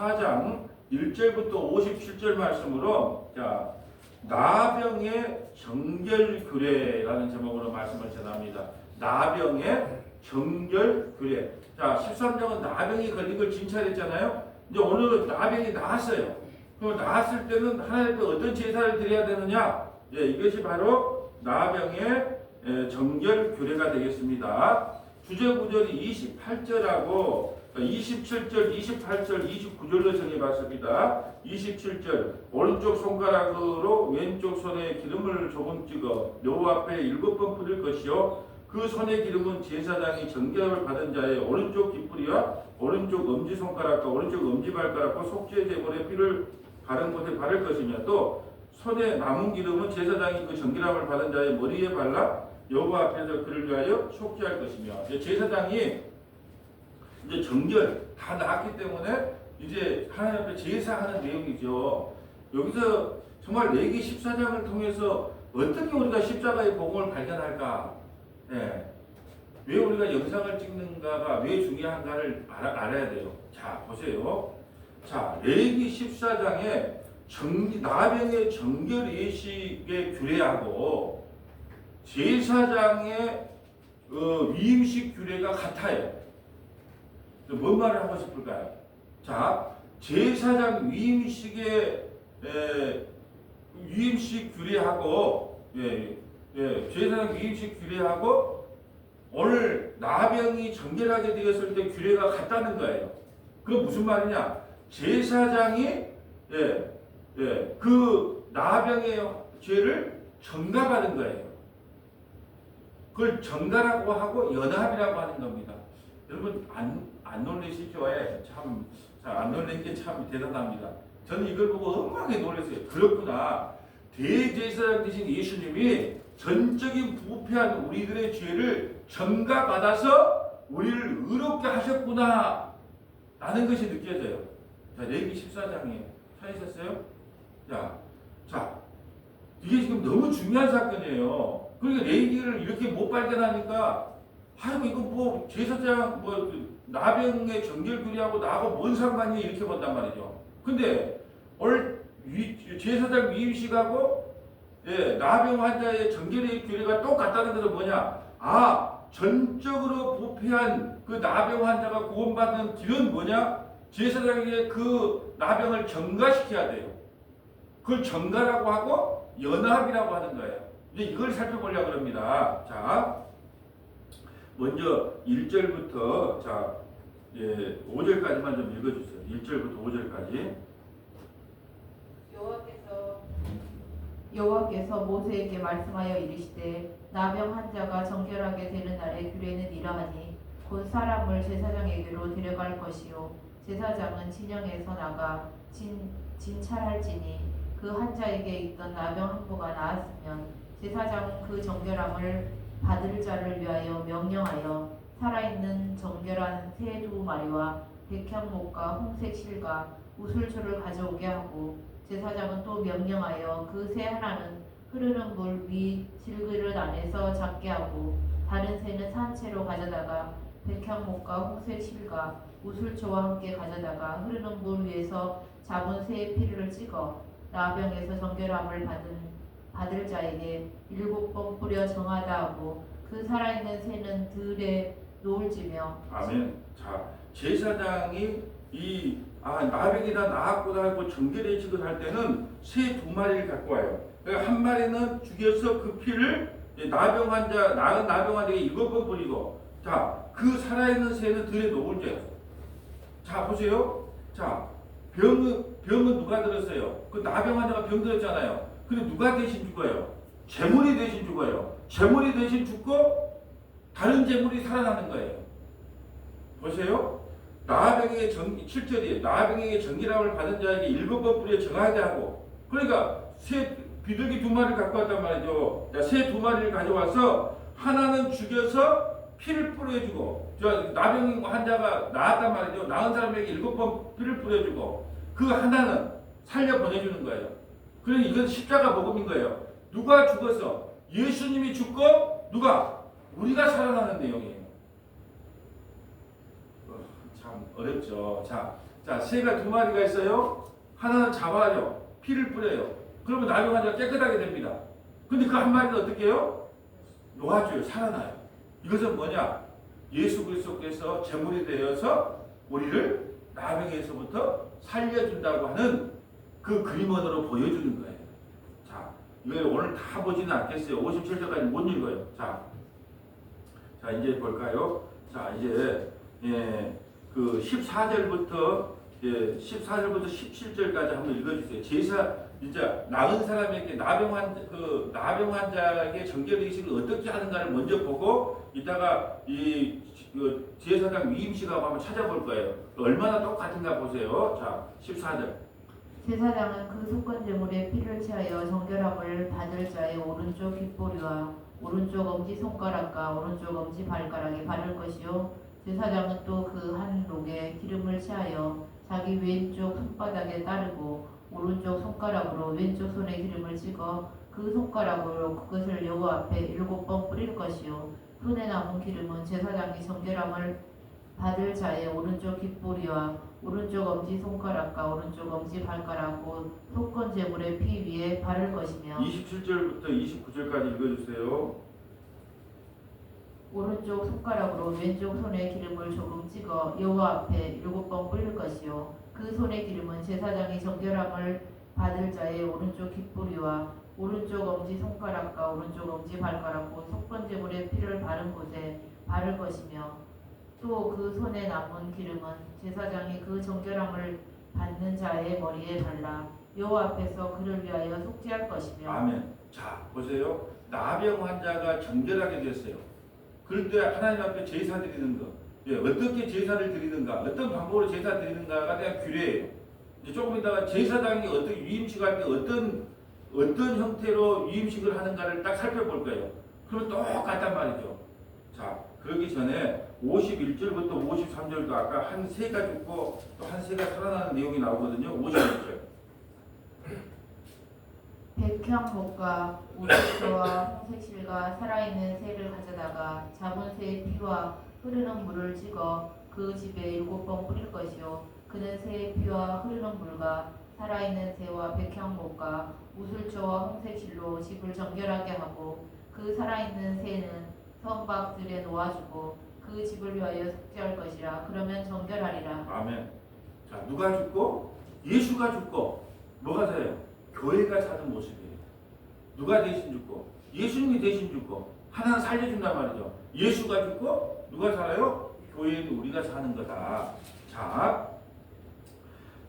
4장 1절부터 57절 말씀으로 자, 나병의 정결규례라는 제목으로 말씀을 전합니다. 나병의 정결규례. 자, 13장은 나병이 걸린 걸 진찰했잖아요. 이제 오늘은 나병이 나았어요. 그럼 나았을 때는 하나님께 어떤 제사를 드려야 되느냐? 예, 이것이 바로 나병의 정결규례가 되겠습니다. 주제 구절이 28절하고 27절, 28절, 29절로 정해봤습니다. 27절 오른쪽 손가락으로 왼쪽 손에 기름을 조금 찍어 여호와 앞에 7번 뿌릴 것이요 그 손의 기름은 제사장이 정결을 받은 자의 오른쪽 깃뿌리와 오른쪽 엄지손가락과 오른쪽 엄지발가락과 속죄 제물의 피를 바른 곳에 바를 것이며 또 손에 남은 기름은 제사장이 그 정결함을 받은 자의 머리에 발라 여호와 앞에서 그를 위하여 속죄할 것이며 제사장이 이제 정결 다 나았기 때문에 이제 하나님 앞에 제사하는 내용이죠. 여기서 정말 레위기 14장을 통해서 어떻게 우리가 십자가의 복음을 발견할까? 예. 왜 우리가 영상을 찍는가가 왜 중요한가를 알아야 돼요. 자, 보세요. 자, 레위기 14장에 나병의 정결 예식의 규례하고 제사장의 위임식 규례가 같아요. 뭔 말을 하고 싶을까요? 자, 제사장 위임식의 위임식 규례하고 제사장 위임식 규례하고 오늘 나병이 정결하게 되었을 때 규례가 같다는 거예요. 그건 무슨 말이냐? 제사장이 그 나병의 죄를 전가받은 거예요. 그걸 전가라고 하고 연합이라고 하는 겁니다. 여러분 안 놀라시죠? 참 안 놀란 게 참 대단합니다. 저는 이걸 보고 엉망하게 놀랐어요. 그렇구나. 대제사장 되신 예수님이 전적인 부패한 우리들의 죄를 전가받아서 우리를 의롭게 하셨구나 라는 것이 느껴져요. 자, 레위기 14장이에요. 찾으셨어요? 자, 이게 지금 너무 중요한 사건이에요. 그러니까 레위기를 이렇게 못 발견하니까 아이고 이거 뭐 제사장 나병의 정결규례하고 나하고 뭔 상관이 이렇게 본단 말이죠. 근데 오늘 제사장 위임식하고 나병 환자의 정결의 규례가 똑같다는 것은 뭐냐? 전적으로 부패한 그 나병 환자가 구원받는 길은 뭐냐? 제사장에게 그 나병을 정가시켜야 돼요. 그걸 정가라고 하고 연합이라고 하는 거예요. 이제 이걸 살펴보려고 합니다. 자, 먼저 1절부터 5절까지만 좀 읽어주세요. 1절부터 5절까지. 여호와께서 모세에게 말씀하여 이르시되 나병 환자가 정결하게 되는 날의 규례는 이러하니 곧 사람을 제사장에게로 데려갈 것이요 제사장은 진영에서 나가 진찰할지니 그 환자에게 있던 나병 한 부가 나았으면 제사장은 그 정결함을 받을 자를 위하여 명령하여 살아있는 정결한 새 2마리와 백향목과 홍색 실과 우슬초를 가져오게 하고 제사장은 또 명령하여 그 새 하나는 흐르는 물 위 질그릇 안에서 잡게 하고 다른 새는 산채로 가져다가 백향목과 홍색 실과 우슬초와 함께 가져다가 흐르는 물 위에서 잡은 새의 피를 찍어 나병에서 정결함을 받을 자에게 7번 뿌려 정하다 하고 그 살아있는 새는 들에 놓을지며. 아멘. 자, 제사장이 나병이 다 나았구나 하고 정결의식을 할 때는 새 2마리를 갖고 와요. 그러니까 한 마리는 죽여서 그 피를 나은 나병 환자에게 7번 뿌리고 그 살아있는 새는 들에 놓을게요. 자, 보세요. 자, 병은 누가 들었어요? 그 나병 환자가 병 들었잖아요. 근데 누가 대신 죽어요? 재물이 대신 죽어요. 재물이 대신 죽고 다른 재물이 살아나는 거예요. 보세요. 7절이에요. 나병에게 정결함을 받은 자에게 7번 뿌려 정하게 하고, 그러니까 비둘기 2마리를 갖고 왔단 말이죠. 새 2마리를 가져와서 하나는 죽여서 피를 뿌려주고, 나병 환자가 나았단 말이죠. 나은 사람에게 7번 피를 뿌려주고, 그 하나는 살려 보내주는 거예요. 그러니 이건 십자가 복음인 거예요. 누가 죽어서 예수님이 죽고 우리가 살아나는 내용이에요. 참 어렵죠. 자, 자, 새가 두 마리가 있어요. 하나는 잡아요. 피를 뿌려요. 그러면 나병 환자가 깨끗하게 됩니다. 근데 그 한 마리는 어떻게 해요? 놓아줘요. 살아나요. 이것은 뭐냐? 예수 그리스도께서 제물이 되어서 우리를 나병에서부터 살려준다고 하는 그 그림원으로 보여주는 거예요. 자, 이걸 오늘 다 보지는 않겠어요. 57절까지 못 읽어요. 자, 이제 볼까요? 자, 이제 그 14절부터 17절까지 한번 읽어주세요. 제사 진짜 나은 사람에게 나병 환자에게 정결 의식을 어떻게 하는가를 먼저 보고 이따가 이 제사장 위임식하고 한번 찾아볼 거예요. 얼마나 똑같은가 보세요. 자, 14절. 제사장은 그 속건제물의 피를 취하여 정결함을 받을 자의 오른쪽 귓보리와 오른쪽 엄지손가락과 오른쪽 엄지발가락에 바를 것이요 제사장은 또 그 한 록에 기름을 취하여 자기 왼쪽 손바닥에 따르고 오른쪽 손가락으로 왼쪽 손에 기름을 찍어 그 손가락으로 그것을 여호와 앞에 7번 뿌릴 것이요 손에 남은 기름은 제사장이 정결함을 받을 자의 오른쪽 귓보리와 오른쪽 엄지손가락과 오른쪽 엄지발가락 곧 속건제물의 피 위에 바를 것이며 27절부터 29절까지 읽어주세요. 오른쪽 손가락으로 왼쪽 손에 기름을 조금 찍어 여호와 앞에 7번 뿌릴 것이요 그 손의 기름은 제사장이 정결함을 받을 자의 오른쪽 귓보리와 오른쪽 엄지손가락과 오른쪽 엄지발가락 곧 속건제물의 피를 바른 곳에 바를 것이며 또 그 손에 남은 기름은 제사장이 그 정결함을 받는 자의 머리에 발라 여호와 앞에서 그를 위하여 속죄할 것이며 아멘. 자, 보세요. 나병 환자가 정결하게 됐어요. 그럴 때 하나님 앞에 제사 드리는 거. 어떻게 제사를 드리는가, 어떤 방법으로 제사 드리는가가 대한 규례예요. 이제 조금 이따가 제사장이 어떻게 위임식할 때 어떤 형태로 위임식을 하는가를 딱 살펴볼 거예요. 그러면 똑같단 말이죠. 자, 그러기 전에 51절부터 53절도 아까 한 새가 죽고 또 한 새가 살아나는 내용이 나오거든요. 51절. 백향목과 우슬초와 홍색실과 살아있는 새를 가져다가 잡은 새의 피와 흐르는 물을 찍어 그 집에 7번 뿌릴 것이요 그는 새의 피와 흐르는 물과 살아있는 새와 백향목과 우슬초와 홍색실로 집을 정결하게 하고 그 살아있는 새는 성박들에 놓아주고 그 집을 위하여 속죄할 것이라. 그러면 정결하리라. 아멘. 자, 누가 죽고? 예수가 죽고 뭐가 돼요? 교회가 사는 모습이에요. 누가 대신 죽고? 예수님이 대신 죽고 하나는 살려준단 말이죠. 예수가 죽고 누가 살아요? 교회는 우리가 사는 거다. 자,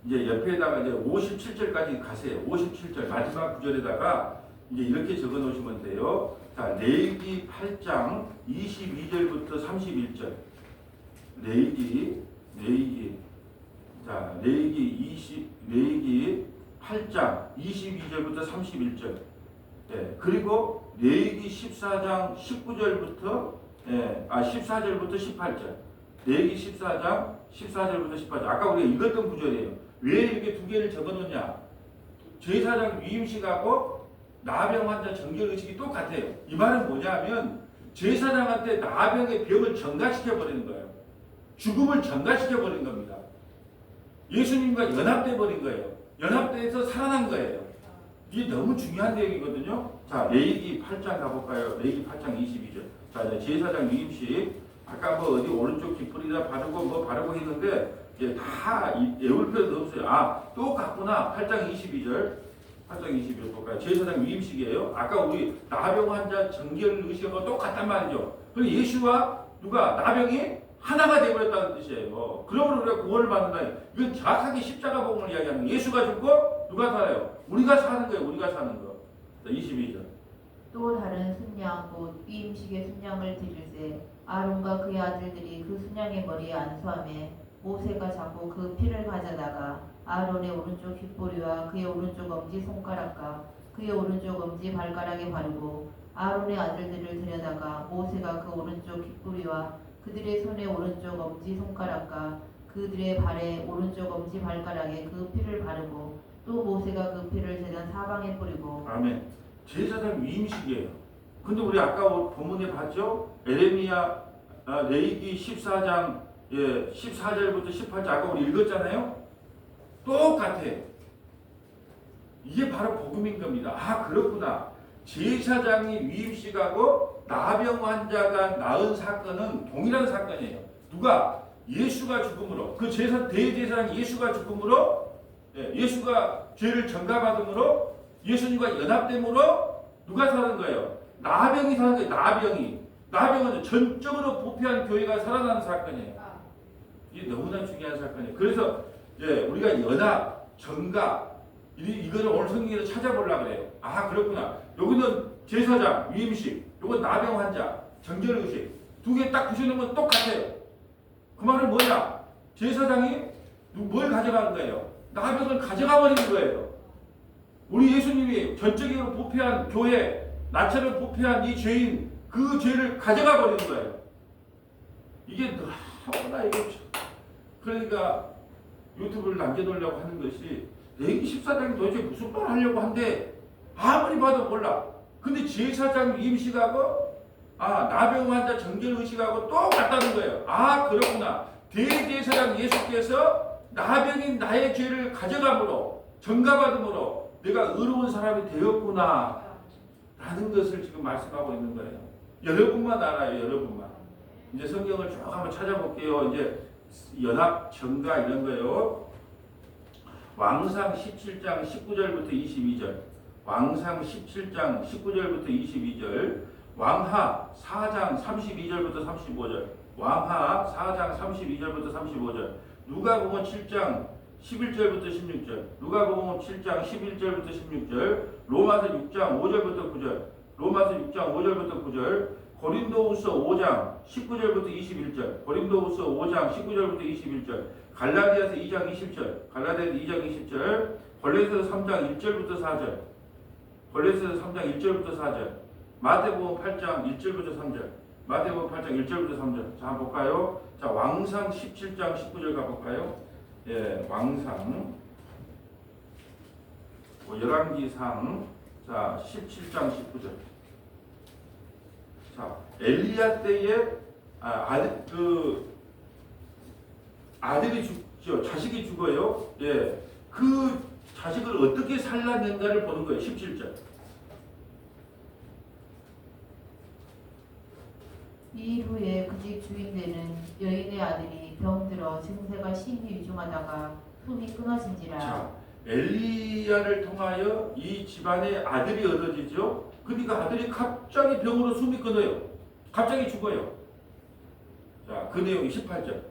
이제 옆에다가 이제 57절까지 가세요. 57절 마지막 구절에다가 이제 이렇게 적어 놓으시면 돼요. 자, 레위기 8장 22절부터 31절. 레위기 자, 레위기 8장 22절부터 31절. 그리고 레위기 14장 19절부터 14절부터 18절. 레위기 14장 14절부터 18절. 아까 우리가 읽었던 구절이에요. 왜 이렇게 두 개를 적어 놓냐? 제사장 위임식하고 나병 환자 정결 의식이 똑같아요. 이 말은 뭐냐면 제사장한테 나병의 병을 전가시켜 버리는 거예요. 죽음을 전가시켜 버린 겁니다. 예수님과 연합돼 버린 거예요. 연합돼서 살아난 거예요. 이게 너무 중요한 내용이거든요. 자, 레위기 8장 가볼까요? 레위기 8장 22절. 자, 이제 제사장 위임식. 아까 뭐 어디 오른쪽 깃불이다 바르고 뭐 바르고 했는데 이제 다 외울 필요도 없어요. 똑같구나. 8장 22절. 8장 22절 볼까요? 제사장 위임식이에요. 아까 우리 나병 환자 정결 의식하고 똑같단 말이죠. 그리고 예수와 누가 나병이 하나가 되어버렸다는 뜻이에요. 그러므로 우리가 구원을 받는다. 이건 정확하게 십자가 복음을 이야기하는 거예요. 예수가 죽고 누가 살아요? 우리가 사는 거예요. 우리가 사는 거. 자, 22절. 또 다른 순양 곧 위임식의 순양을 드릴세 아론과 그의 아들들이 그 순양의 머리에 안수하매 모세가 잡고 그 피를 가져다가 아론의 오른쪽 귓보리와 그의 오른쪽 엄지 손가락과 그의 오른쪽 엄지 발가락에 바르고 아론의 아들들을 데려다가 모세가 그 오른쪽 귓보리와 그들의 손의 오른쪽 엄지 손가락과 그들의 발의 오른쪽 엄지 발가락에 그 피를 바르고 또 모세가 그 피를 제단 사방에 뿌리고. 아멘. 제사장 위임식이에요. 근데 우리 아까 본문에 봤죠? 레위기 14장 14절부터 18절 아까 우리 읽었잖아요. 똑같아요. 이게 바로 복음인 겁니다. 아, 그렇구나. 제사장이 위임식하고 나병 환자가 나은 사건은 동일한 사건이에요. 누가? 예수가 죽음으로, 그 대제사장 예수가 죽음으로, 예수가 죄를 전가받음으로, 예수님과 연합됨으로 누가 사는 거예요? 나병이 사는 거예요. 나병은 전적으로 부패한 교회가 살아나는 사건이에요. 이게 너무나 중요한 사건이에요. 그래서 우리가 연합, 전가, 이거를 오늘 성경에서 찾아보려고 그래요. 아, 그렇구나. 여기는 제사장, 위임식, 요건 나병 환자, 정결의식. 두 개 딱 붙여놓으면 똑같아요. 그 말은 뭐냐? 제사장이 뭘 가져가는 거예요? 나병을 가져가 버리는 거예요. 우리 예수님이 전적으로 부패한 교회, 나처럼 부패한 이 죄인, 그 죄를 가져가 버리는 거예요. 이게 너무나 이게 그러니까 유튜브를 남겨놓으려고 하는 것이 레위기 14장이 도대체 무슨 말 하려고 한데 아무리 봐도 몰라. 근데 제사장 위임식하고 나병 환자 정결의식하고 똑같다는 거예요. 아, 그렇구나. 대제사장 예수께서 나병인 나의 죄를 가져감으로 전가받음으로 내가 의로운 사람이 되었구나 라는 것을 지금 말씀하고 있는 거예요. 여러분만 알아요. 여러분만. 이제 성경을 쭉 한번 찾아볼게요. 이제 연합, 전가 이런 거요. 왕상 17장 19절부터 22절, 왕상 17장 19절부터 22절, 왕하 4장 32절부터 35절, 왕하 4장 32절부터 35절, 누가복음 7장 11절부터 16절, 누가복음 7장 11절부터 16절, 로마서 6장 5절부터 9절, 로마서 6장 5절부터 9절, 고린도후서 5장 19절부터 21절, 고린도후서 5장 19절부터 21절, 갈라디아서 2장 20절, 갈라디아서 2장 20절, 골로새서 3장 1절부터 4절, 골로새서 3장 1절부터 4절, 마태복음 8장 1절부터 3절, 마태복음 8장 1절부터 3절. 자, 한번 볼까요? 자, 왕상 17장 19절 가볼까요? 왕상 열왕기상 자 17장 19절. 자, 엘리야 때에 아들이 죽죠. 자식이 죽어요. 그 자식을 어떻게 살랐는가를 보는 거예요. 17절. 이 일 후에 그 집 주인 되는 여인의 아들이 병들어 증세가 심히 위중하다가 숨이 끊어진지라. 자, 엘리야를 통하여 이 집안에 아들이 얻어지죠. 그러니까 아들이 갑자기 병으로 숨이 끊어요. 갑자기 죽어요. 자, 그 내용이 18절.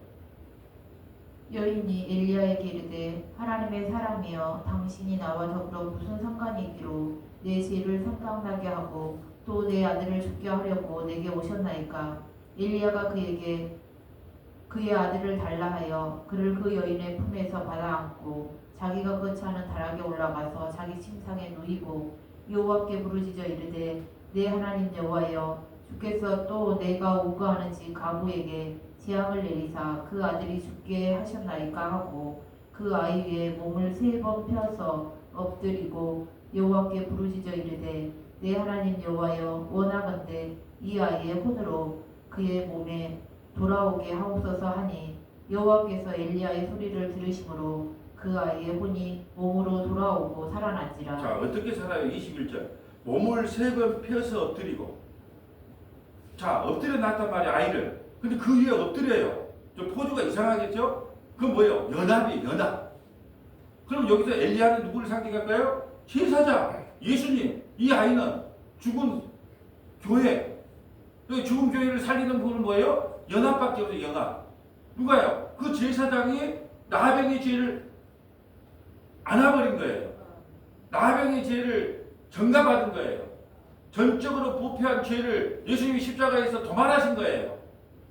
여인이 엘리야에게 이르되 하나님의 사람이여 당신이 나와 더불어 무슨 상관이 있기로 내 죄를 생각나게 하고 또 내 아들을 죽게 하려고 내게 오셨나이까. 엘리야가 그에게 그의 아들을 달라 하여 그를 그 여인의 품에서 받아 안고 자기가 거처하는 다락에 올라가서 자기 침상에 누이고 여호와께 부르짖어 이르되 내 하나님 여호와여 주께서 또 내가 오거하는지 가부에게 재앙을 내리사 그 아들이 죽게 하셨나이까 하고 그 아이 위에 몸을 3번 펴서 엎드리고 여호와께 부르짖어 이르되 내 하나님 여호와여 원하건대 이 아이의 혼으로 그의 몸에 돌아오게 하옵소서 하니 여호와께서 엘리야의 소리를 들으심으로 그 아이의 혼이 몸으로 돌아오고 살아난지라. 자, 어떻게 살아요? 21절. 몸을 3번 펴서 엎드리고. 자, 엎드려 놨단 말이야, 아이를. 근데 그 위에 엎드려요. 좀 포즈가 이상하겠죠? 그건 뭐예요? 연합이에요, 연합. 그럼 여기서 엘리야는 누구를 상징할까요? 제사장, 예수님. 이 아이는 죽은 교회. 죽은 교회를 살리는 분은 뭐예요? 연합밖에 없어요, 연합. 누가요? 그 제사장이 나병의 죄를 안아버린 거예요. 나병의 죄를 전가받은 거예요. 전적으로 부패한 죄를 예수님이 십자가에서 도말하신 거예요.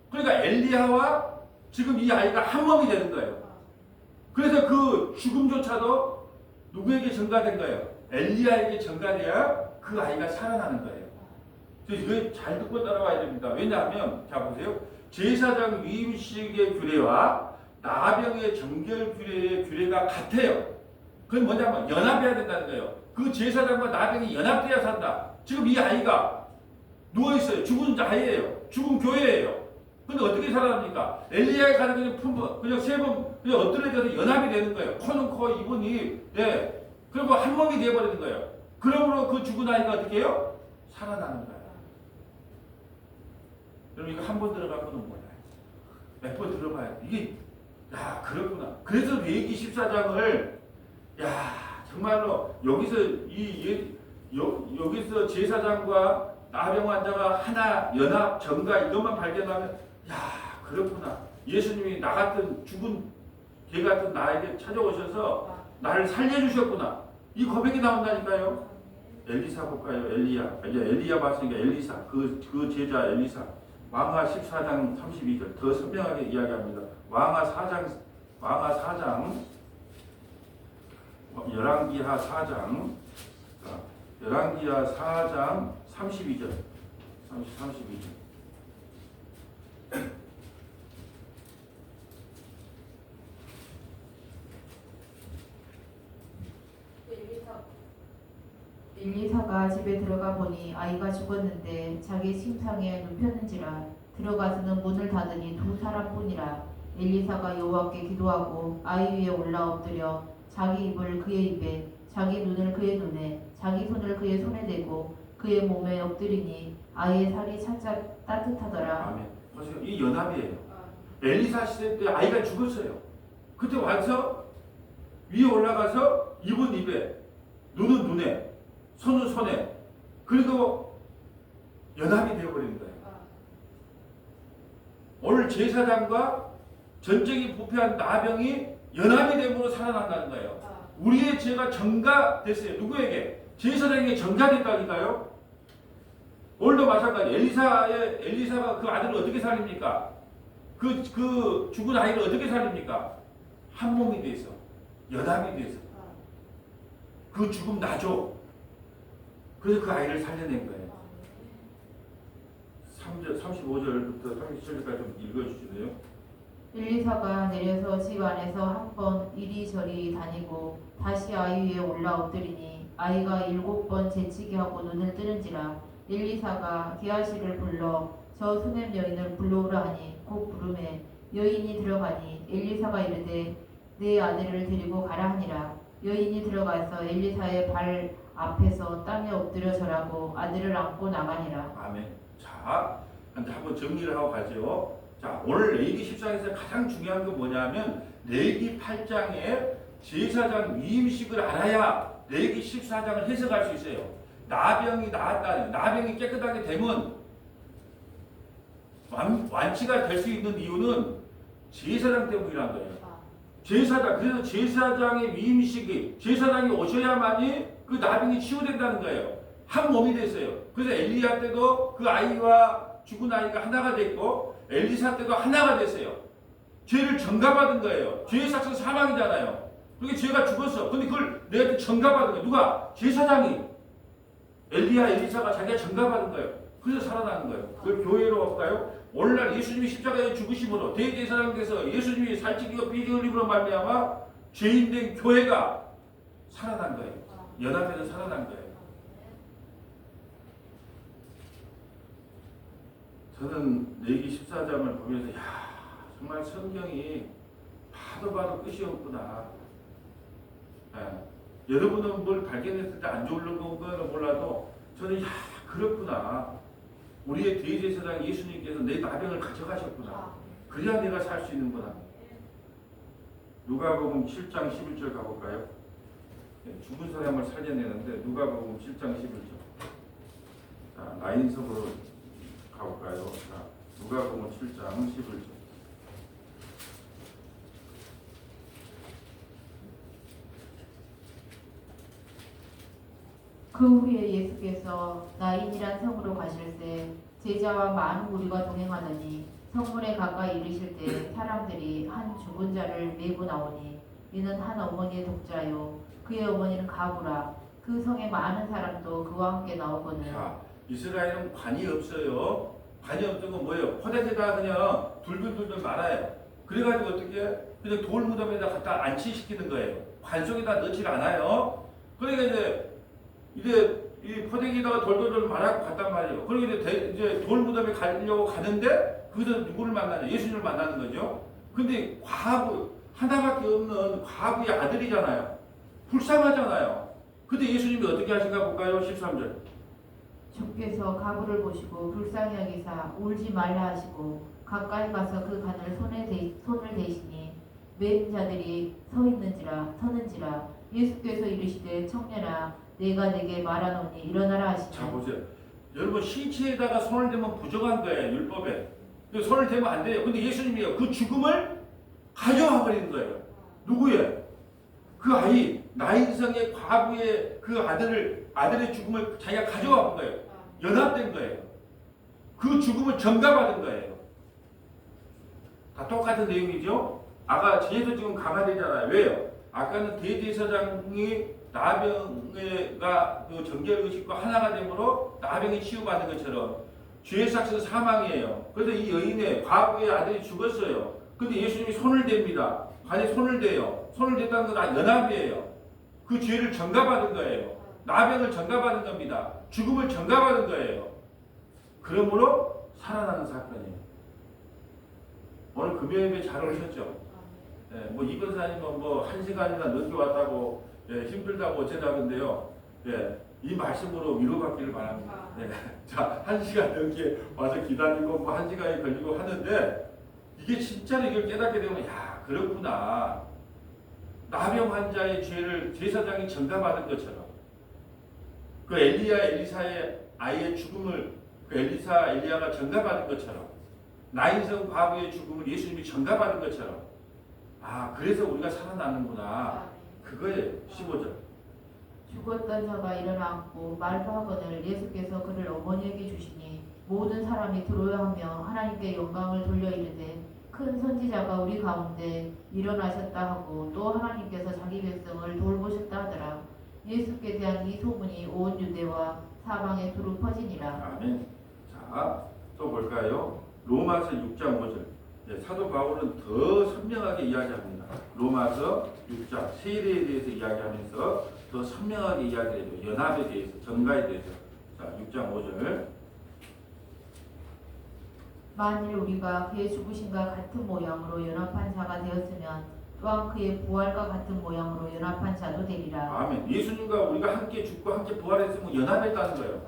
그러니까 엘리야와 지금 이 아이가 한 몸이 되는 거예요. 그래서 그 죽음조차도 누구에게 전가된 거예요? 엘리야에게 전가돼야 그 아이가 살아나는 거예요. 그래서 이거 잘 듣고 따라와야 됩니다. 왜냐하면 자 보세요. 제사장 위임식의 규례와 나병의 정결 규례의 규례가 같아요. 그건 뭐냐면 연합해야 된다는 거예요. 그 제사장과 나병이 연합돼야 산다. 지금 이 아이가 누워있어요. 죽은 아이예요. 죽은 교회예요. 근데 어떻게 살아납니까? 엘리야의 가는 그냥 3번 그래서 엎드려져서 연합이 되는 거예요. 코는 코, 입은 입. 네. 그리고 한 몸이 되어버리는 거예요. 그러므로 그 죽은 아이가 어떻게 해요? 살아나는 거예요. 여러분 이거 한 번 들어가고는 몰라요. 몇 번 들어봐요. 이게 야 그렇구나. 그래서 레위기 14장을 야 정말로 여기서 여기서 제사장과 나병 환자가 하나 연합 정가 이것만 발견하면 야 그렇구나. 예수님이 나 같은 죽은 개 같은 나에게 찾아오셔서 나를 살려주셨구나. 이 고백이 나온다니까요. 엘리사 볼까요? 엘리야 봤으니까 엘리사 그 제자 엘리사 왕하 14장 32절 더 선명하게 이야기합니다. 왕하 4장 열왕기하 4장 열왕기하 4장 32절 32절 엘리사가 집에 들어가 보니 아이가 죽었는데 자기 침상에 눕혔는지라 들어가서는 문을 닫으니 두 사람뿐이라. 엘리사가 여호와께 기도하고 아이 위에 올라 엎드려 자기 입을 그의 입에 자기 눈을 그의 눈에 자기 손을 그의 손에 대고 그의 몸에 엎드리니 아이의 살이 차차 따뜻하더라. 아멘. 보세요. 이 연합이에요. 엘리사 시대 때 아이가 죽었어요. 그때 와서 위에 올라가서 입은 입에 눈은 눈에 손은 손에 그리고 연합이 되어버리는 거예요. 오늘 제사장과 전쟁이 부패한 나병이 연합이 됨으로 살아난다는 거예요. 우리의 죄가 전가됐어요. 누구에게? 제사장에게 전가됐다니까요. 오늘도 마찬가지. 엘리사가 그 아들을 어떻게 살립니까? 그 죽은 아이를 어떻게 살립니까? 한 몸이 돼서 연합이 돼서 그 죽음 나죠. 그래서 그 아이를 살려낸 거예요. 3절, 35절부터 37절까지 좀 읽어주시네요. 엘리사가 내려서 집 안에서 한 번 이리저리 다니고 다시 아이 위에 올라 엎드리니 아이가 7번 재치게 하고 눈을 뜨는지라. 엘리사가 게하시를 불러 저 수냄 여인을 불러오라 하니 곧 부르매 여인이 들어가니 엘리사가 이르되 내 아들을 데리고 가라 하니라. 여인이 들어가서 엘리사의 발 앞에서 땅에 엎드려 절하고 아들을 안고 나가니라. 아멘. 자, 한번 정리를 하고 가죠. 자, 오늘 레위기 14장에서 가장 중요한 건 뭐냐면 레위기 8장에 제사장 위임식을 알아야 레위기 14장을 해석할 수 있어요. 나병이 나았다는 나병이 깨끗하게 되면 완치가 될 수 있는 이유는 제사장 때문이라는 거예요. 제사장, 그래서 제사장의 위임식이 제사장이 오셔야만이 그 나병이 치유된다는 거예요. 한 몸이 됐어요. 그래서 엘리야 때도 그 아이와 죽은 아이가 하나가 됐고 엘리사 때도 하나가 됐어요. 죄를 전가받은 거예요. 죄의 삭은 사망이잖아요. 그게 죄가 죽었어. 근데 그걸 내한테 전가받은 거예요. 누가? 제사장이. 엘리야, 엘리사가 자기가 전가받은 거예요. 그래서 살아나는 거예요. 그걸 교회로 할까요? 오늘날 예수님이 십자가에 죽으심으로 대제사장께서 예수님이 살찌기고 피 흘림으로 말미암아 죄인된 교회가 살아난 거예요. 연합해서 살아난 거예요. 저는 레위기 14장을 보면서 야 정말 성경이 봐도 끝이 없구나. 여러분은 뭘 발견했을 때 안 좋은 건가는 몰라도 저는 야 그렇구나. 우리의 대제사장 예수님께서 내 나병을 가져가셨구나. 그래야 내가 살 수 있는구나. 누가복음 7장 11절 가볼까요? 죽은 사람을 살려내는데 누가복음 7장 11절. 자, 라인석으로 가볼까요? 자, 누가복음 7장 11절. 그 후에 예수께서 나인이란 성으로 가실새 제자와 많은 무리가 동행하더니 성문에 가까이 이르실 때 사람들이 한 죽은 자를 메고 나오니 이는 한 어머니의 독자요 그의 어머니는 가부라. 그 성에 많은 사람도 그와 함께 나오거늘. 자, 이스라엘은 관이 없어요. 관이 없던 건 뭐예요? 포대에다 그냥 둘둘둘둘 말아요. 그래가지고 어떻게 그냥 돌 무덤에다 갖다 안치시키는 거예요. 관 속에다 넣질 않아요. 그러니까 이제 이 포대기다가 돌돌돌 말하고 갔단 말이에요. 그리고 이제 돌 무덤에 가려고 가는데 거기서 누구를 만나냐? 예수님을 만나는 거죠. 근데 하나밖에 없는 과부의 아들이잖아요. 불쌍하잖아요. 근데 예수님이 어떻게 하신가 볼까요? 13절. 주께서 가부를 보시고 불쌍히 여기사 울지 말라 하시고 가까이 가서 그 간을 손을 대시니 맨 자들이 서는지라 예수께서 이르시되 청년아 내가 내게 말하노니 일어나라 자 하시니 보세요. 여러분 신체에다가 손을 대면 부정한 거예요. 율법에. 근데 손을 대면 안 돼요. 근데 예수님이요. 그 죽음을 가져와 버리는 거예요. 누구예요? 그 아이 나인성의 과부의 그 아들의 죽음을 자기가 가져와 본 거예요. 연합된 거예요. 그 죽음을 전가받은 거예요. 다 똑같은 내용이죠. 아까 죄도 지금 강화되잖아요. 왜요? 아까는 대제사장이 나병가 그 정결의식과 하나가 되므로 나병이 치유받은 것처럼 죄의 삭은 사망이에요. 그래서 이 여인의 과부의 아들이 죽었어요. 근데 예수님이 손을 댑니다. 간에 손을 대요. 손을 댔다는 건 연합이에요. 그 죄를 전가받은 거예요. 나병을 전가받은 겁니다. 죽음을 전가받은 거예요. 그러므로 살아나는 사건이에요. 오늘 금요일에 잘 오셨죠? 네, 뭐 이번사님은 뭐 1시간이나 늦게 왔다고 힘들다고 어쩌다는데요. 이 말씀으로 위로받기를 바랍니다. 자, 1시간 넘게 와서 기다리고 뭐 1시간이 걸리고 하는데 이게 진짜로 이걸 깨닫게 되면 야 그렇구나. 나병 환자의 죄를 제사장이 전가받은 것처럼 그 엘리사의 아이의 죽음을 그 엘리야가 전가받은 것처럼 나인성 과부의 죽음을 예수님이 전가받은 것처럼 그래서 우리가 살아나는구나. 그거예요. 15절. 죽었던 자가 일어났고 말하거늘 예수께서 그를 어머니에게 주시니 모든 사람이 들어야 하며 하나님께 영광을 돌려 이르되 큰 선지자가 우리 가운데 일어나셨다 하고 또 하나님께서 자기 백성을 돌보셨다 하더라. 예수께 대한 이 소문이 온 유대와 사방에 두루 퍼지니라. 아멘. 자, 또 볼까요? 로마서 6장 5절. 사도 바울은 더 선명하게 이야기합니다. 로마서 6장 세례에 대해서 이야기하면서 더 선명하게 이야기해요. 연합에 대해서, 전가에 대해서. 자, 6장 5절. 만일 우리가 그의 죽으심과 같은 모양으로 연합한 자가 되었으면 또한 그의 부활과 같은 모양으로 연합한 자도 되리라. 아멘. 예수님과 우리가 함께 죽고 함께 부활했으면 연합했다는 거예요.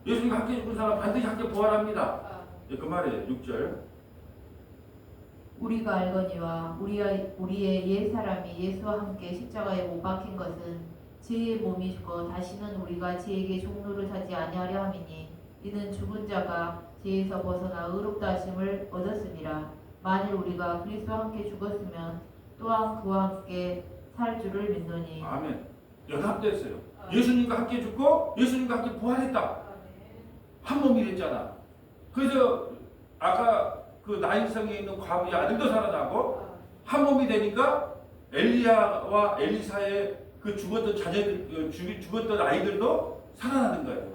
예수님과 함께 죽은 사람은 반드시 함께 부활합니다. 그 말이에요. 6절. 우리가 알거니와 우리의 옛사람이 예수와 함께 십자가에 못 박힌 것은 죄의 몸이 죽어 다시는 우리가 죄에게 종로를 사지 아니하려 함이니 이는 죽은 자가 죄에서 벗어나 의롭다 하심을 얻었음이라. 만일 우리가 그리스도와 함께 죽었으면 또한 그와 함께 살 줄을 믿노니. 아멘. 연합됐어요. 예수님과 함께 죽고 예수님과 함께 부활했다. 한 몸이 됐잖아. 그래서 아까 그 나인성에 있는 과부의 아들도 살아나고 한 몸이 되니까 엘리야와 엘리사의 그 죽었던 자녀들, 죽었던 아이들도 살아나는 거예요.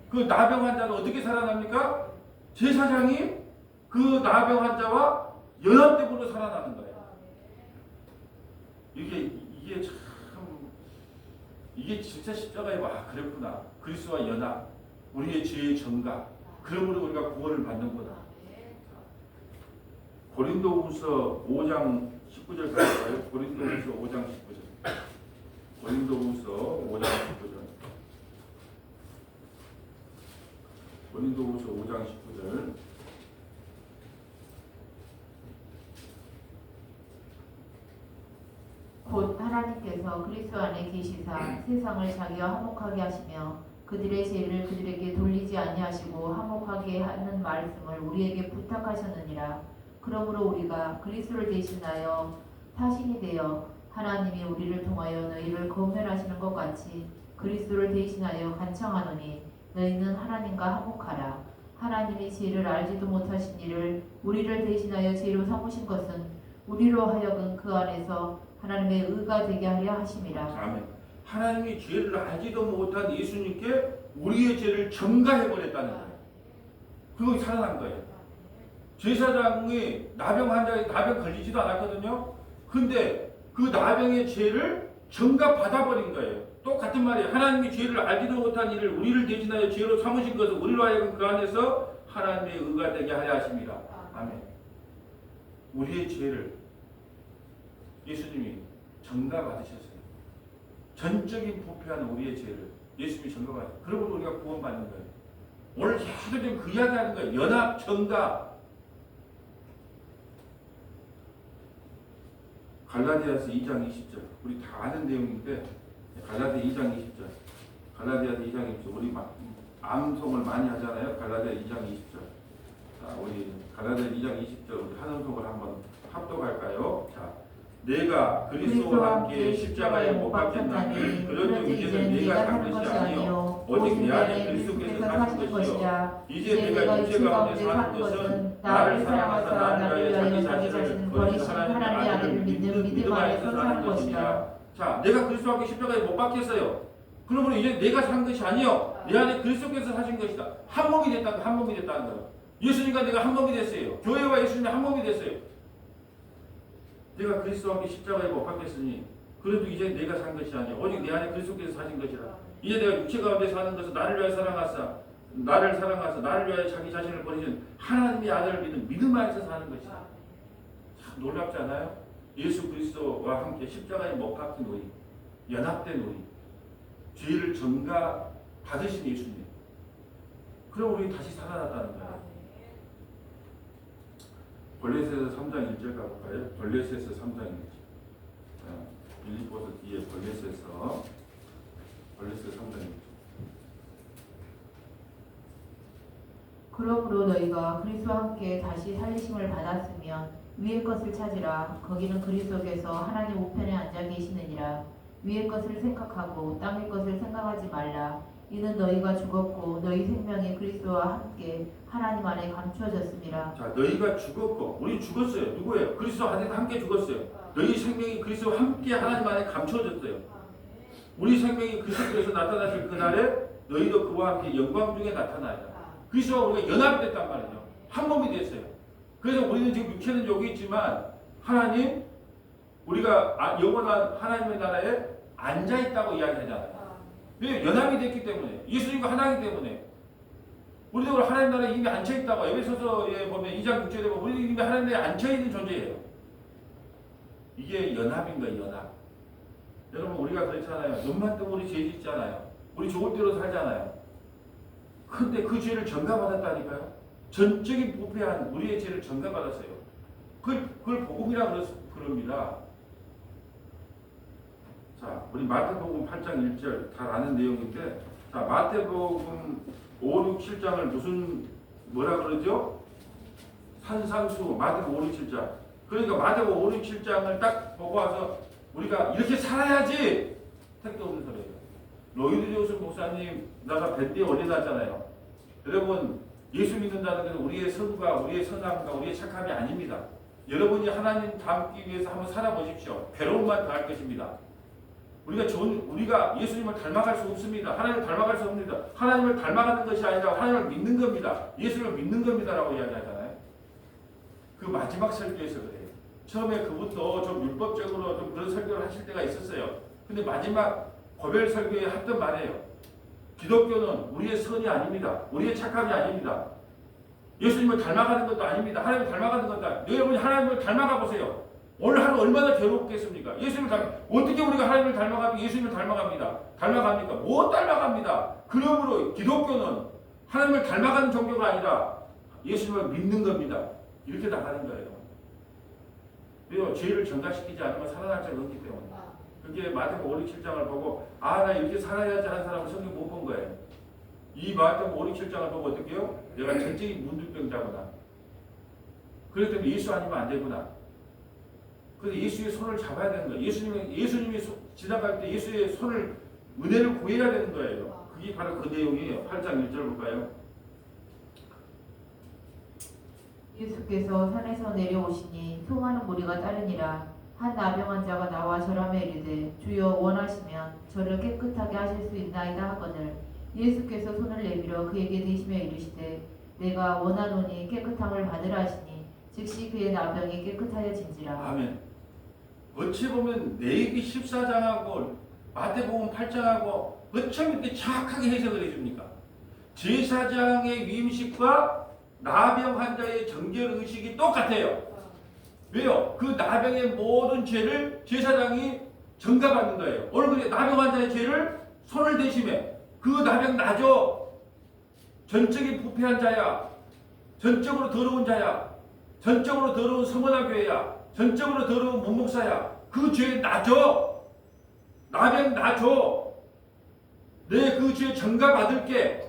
그 나병 환자는 어떻게 살아납니까? 제사장이 그 나병 환자와 연합됨으로 살아나는 거예요. 이게 참 이게 진짜 십자가에 그랬구나. 그리스도와 연합, 우리의 죄의 전가. 그러므로 우리가 구원을 받는구나. 고린도후서 5장 19절 갈까요? 고린도후서 5장 19절. 고린도후서 5장 19절. 고린도후서 5장 19절. 곧 하나님께서 그리스도 안에 계시사 세상을 자기와 화목하게 하시며 그들의 죄를 그들에게 돌리지 아니하시고 화목하게 하는 말씀을 우리에게 부탁하셨느니라. 그러므로 우리가 그리스도를 대신하여 사신이 되어 하나님이 우리를 통하여 너희를 검멸하시는 것 같이 그리스도를 대신하여 간청하노니 너희는 하나님과 화목하라. 하나님이 죄를 알지도 못하신 이를 우리를 대신하여 죄로 삼으신 것은 우리로 하여금 그 안에서 하나님의 의가 되게 하려 하심이라. 아멘. 하나님이 죄를 알지도 못한 예수님께 우리의 죄를 전가해버렸다는 거예요. 그거 살아난 거예요. 제사장이 나병 환자에 나병 걸리지도 않았거든요. 근데 그 나병의 죄를 전가 받아버린 거예요. 똑같은 말이에요. 하나님이 죄를 알지도 못한 이를 우리를 대신하여 죄로 삼으신 것을 우리로 하여금 그 안에서 하나님의 의가 되게 하려 하십니다. 아멘. 우리의 죄를 예수님이 전가 받으셨어요. 전적인 부패하는 우리의 죄를 예수님이 전가 받으셨어요. 그러고 우리가 구원받는 거예요. 오늘 사도들은 그 이야기하는 거예요. 연합, 전가. 갈라디아서 2장 20절. 우리 다 아는 내용인데 갈라디아 2장 20절. 갈라디아서 2장 20절. 우리 암송을 많이 하잖아요. 갈라디아 2장 20절. 자, 우리 갈라디아 2장 20절 우리 한음송을 한번 합독할까요? 자, 내가 그리스도와 함께 십자가에 못 박혔나니 그런즉 이제는 내가 사는 것이 아니요 오직 내 안에 그리스도께서 사신 것이라. 이제 내가 육체 가운데 사는 것은 나를 사랑하사 나를 위하여 자기 자신을 버리신 하나님의 아들을 믿는 믿음 안에서 사는 것이라. 자, 내가 그리스도와 함께 십자가에 못 박혔어요. 그러므로 이제 내가 산 것이 아니요 내 안에 그리스도께서 사신 것이다. 한 몸이 됐다는 한 몸이 됐다는 거예요. 예수님과 내가 한 몸이 됐어요. 교회와 예수님이 한 몸이 됐어요. 내가 그리스도와 함께 십자가에 못 박혔으니 그래도 이제 내가 산 것이 아니야. 오직 내 안에 그리스도께서 사신 것이라. 이제 내가 육체 가운데 사는 것은 나를 위하여 사랑하사 나를 위하여 자기 자신을 버리신 하나님의 아들을 믿는 믿음 안에서 사는 것이다. 참 놀랍지 않아요? 예수 그리스도와 함께 십자가에 못 박힌 우리, 연합된 우리, 죄를 전가 받으신 예수님. 그럼 우리 다시 살아났다는 거예요. 골로새서 3장 1절 가볼까요? 골로새서 3장 1절. 빌립보서 뒤에 골로새서 3장 1절. 그러므로 너희가 그리스도와 함께 다시 살리심을 받았으면 위의 것을 찾으라. 거기는 그리스도께서 하나님 우편에 앉아 계시느니라. 위의 것을 생각하고 땅의 것을 생각하지 말라. 이는 너희가 죽었고 너희 생명이 그리스도와 함께 하나님 안에 감추어졌습니다. 자, 너희가 죽었고 우리 죽었어요. 누구예요? 그리스도 안에 함께 죽었어요. 너희 생명이 그리스도와 함께 하나님 안에 감추어졌어요. 우리 생명이 그리스도에서 나타나실 그날에 너희도 그와 함께 영광 중에 나타나야. 그리스도와 우리가 연합이 됐단 말이죠. 한 몸이 됐어요. 그래서 우리는 지금 육체는 여기 있지만 하나님, 우리가 영원한 하나님의 나라에 앉아 있다고 이야기하잖아요. 왜? 연합이 됐기 때문에. 예수님과 하나이기 때문에. 우리도 하나님 나라에 이미 앉혀 있다고. 에베소서에 보면 2장 6절에 보면 우리도 이미 하나님 나라에 앉혀 있는 존재예요. 이게 연합인 거예요. 연합. 여러분 우리가 그렇잖아요. 눈만 뜨고 우리 죄 짓잖아요. 우리 좋을 대로 살잖아요. 근데 그 죄를 전가받았다니까요. 전적인 부패한 우리의 죄를 전가받았어요. 그걸 복음이라고 그럽니다. 자, 우리 마태복음 8장 1절 다 아는 내용인데, 자, 마태복음 5, 6, 7장을 뭐라 그러죠? 산상수, 마태복음 5, 6, 7장. 그러니까 마태복음 5, 6, 7장을 딱 보고 와서 우리가 이렇게 살아야지! 택도 없는 소리예요. 로이드 조스 목사님, 나가 뱃대에 올려놨잖아요. 여러분, 예수 믿는다는 것은 우리의 선과 우리의 선함과 우리의 착함이 아닙니다. 여러분이 하나님 닮기 위해서 한번 살아보십시오. 괴로움만 더할 것입니다. 우리가 예수님을 닮아갈 수 없습니다. 하나님을 닮아갈 수 없습니다. 하나님을 닮아가는 것이 아니라 하나님을 믿는 겁니다. 예수를 믿는 겁니다라고 이야기하잖아요. 그 마지막 설교에서 그래요. 처음에 그분도 좀 율법적으로 좀 그런 설교를 하실 때가 있었어요. 근데 마지막 고별 설교에 했던 말이에요. 기독교는 우리의 선이 아닙니다. 우리의 착함이 아닙니다. 예수님을 닮아가는 것도 아닙니다. 하나님을 닮아가는 것도 아닙니다. 여러분이 하나님을 닮아가 보세요. 오늘 하루 얼마나 괴롭겠습니까? 어떻게 우리가 하나님을 닮아가면 예수님을 닮아갑니까? 못 닮아갑니다. 그러므로 기독교는 하나님을 닮아가는 종교가 아니라 예수님을 믿는 겁니다. 이렇게 나가는 거예요. 그리고 죄를 전가시키지 않으면 살아날 자가 없기 때문에. 그게 마태복음 5, 6, 7장을 보고 나 이렇게 살아야지 하는 사람은 성경 못 본 거예요. 이 마태복음 5, 6, 7장을 보고 어떻게 해요? 내가 전적인 문둥병자구나. 그렇기 때문에 예수 아니면 안 되구나. 그래서 예수의 손을 잡아야 되는 거예요. 예수님이 지나갈 때 예수의 손을 은혜를 구해야 되는 거예요. 그게 바로 그 내용이에요. 8장 1절 볼까요? 예수께서 산에서 내려오시니 수많은 무리가 따르니라. 한 나병 환자가 나와 저람에 이르되 주여 원하시면 저를 깨끗하게 하실 수 있나이다 하거늘 예수께서 손을 내밀어 그에게 대시며 이르시되 내가 원하노니 깨끗함을 받으라 하시니 즉시 그의 나병이 깨끗하여진지라. 아멘. 어찌 보면 레위기 14장하고 마태복음 8장하고 어쩜 이렇게 정확하게 해석을 해줍니까? 제사장의 위임식과 나병 환자의 정결 의식이 똑같아요. 왜요? 그 나병의 모든 죄를 제사장이 전가받는 거예요. 오늘 그 나병 환자의 죄를 손을 대심해. 그 나병 나죠. 전적인 부패한 자야. 전적으로 더러운 자야. 전적으로 더러운 서문화 교회야. 전적으로 더러운 문목사야. 그 죄 나죠. 나병 나죠. 내 그 죄 전가받을게.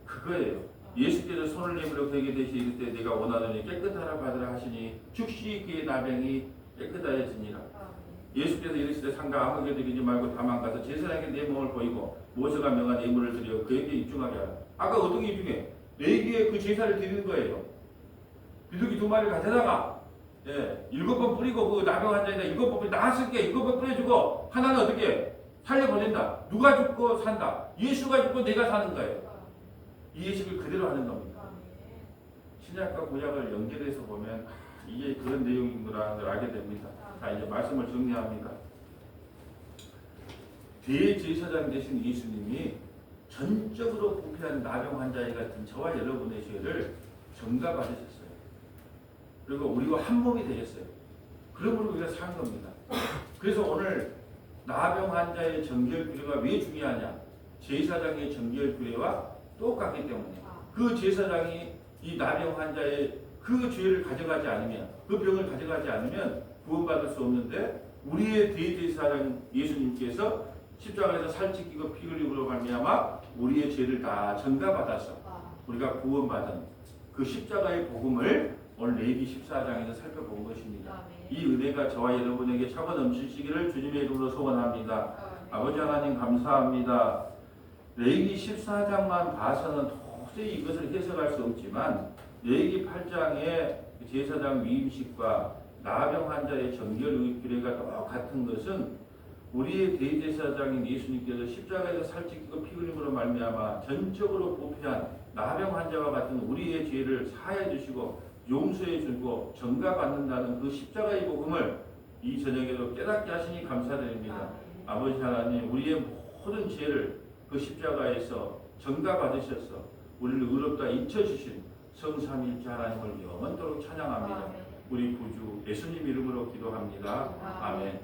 그거예요. 예수께서 손을 내밀어 그에게 대시 이르되 내가 원하노니 깨끗하라 받으라 하시니 즉시 그의 나병이 깨끗하여지니라. 예수께서 이르시되 상가 아무에게 드리지 말고 다만 가서 제사장에게 내 몸을 보이고 모세가 명한 예물을 드려 그에게 입증하게 하라. 아까 어떤 게 입증해? 내기에 그 제사를 드리는 거예요. 비둘기 2마리 가져다가 7번 뿌리고 그 나병 환자에다 7번 나았을게 7번 뿌려주고 하나는 어떻게 살려보낸다. 누가 죽고 산다. 예수가 죽고 내가 사는 거예요. 이 예식을 그대로 하는 겁니다. 신약과 구약을 연결해서 보면 이게 그런 내용인구나 알게 됩니다. 자, 이제 말씀을 정리합니다. 대제사장 되신 예수님이 전적으로 부패한 나병 환자에 같은 저와 여러분의 죄를 전가받으셨어요. 그리고 우리와 한 몸이 되셨어요. 그러므로 우리가 산 겁니다. 그래서 오늘 나병 환자의 정결 규례가 왜 중요하냐? 제사장의 정결 규례와 똑같기 때문에 그 제사장이 이 나병 환자의 그 죄를 가져가지 않으면, 그 병을 가져가지 않으면 구원받을 수 없는데, 우리의 대제사장 예수님께서 십자가에서 살 찢기고 피 흘림으로 말미암아 우리의 죄를 다 전가받아서 우리가 구원받은 그 십자가의 복음을 오늘 레위기 14장에서 살펴본 것입니다. 이 은혜가 저와 여러분에게 차고 넘치시기를 주님의 이름으로 소원합니다. 아버지 하나님 감사합니다. 레위기 14장만 봐서는 도저히 이것을 해석할 수 없지만 레위기 8장의 제사장 위임식과 나병 환자의 정결 규례가 똑같은 것은 우리의 대제사장인 예수님께서 십자가에서 살찌고 피 흘림으로 말미암아 전적으로 부패한 나병 환자와 같은 우리의 죄를 사해 주시고 용서해 주고 전가받는다는 그 십자가의 복음을 이 저녁에도 깨닫게 하시니 감사드립니다. 아버지 하나님, 우리의 모든 죄를 그 십자가에서 전가받으셔서 우리를 의롭다 잊혀주신 성삼위일체 하나님을 영원토록 찬양합니다. 우리 구주 예수님 이름으로 기도합니다. 아멘.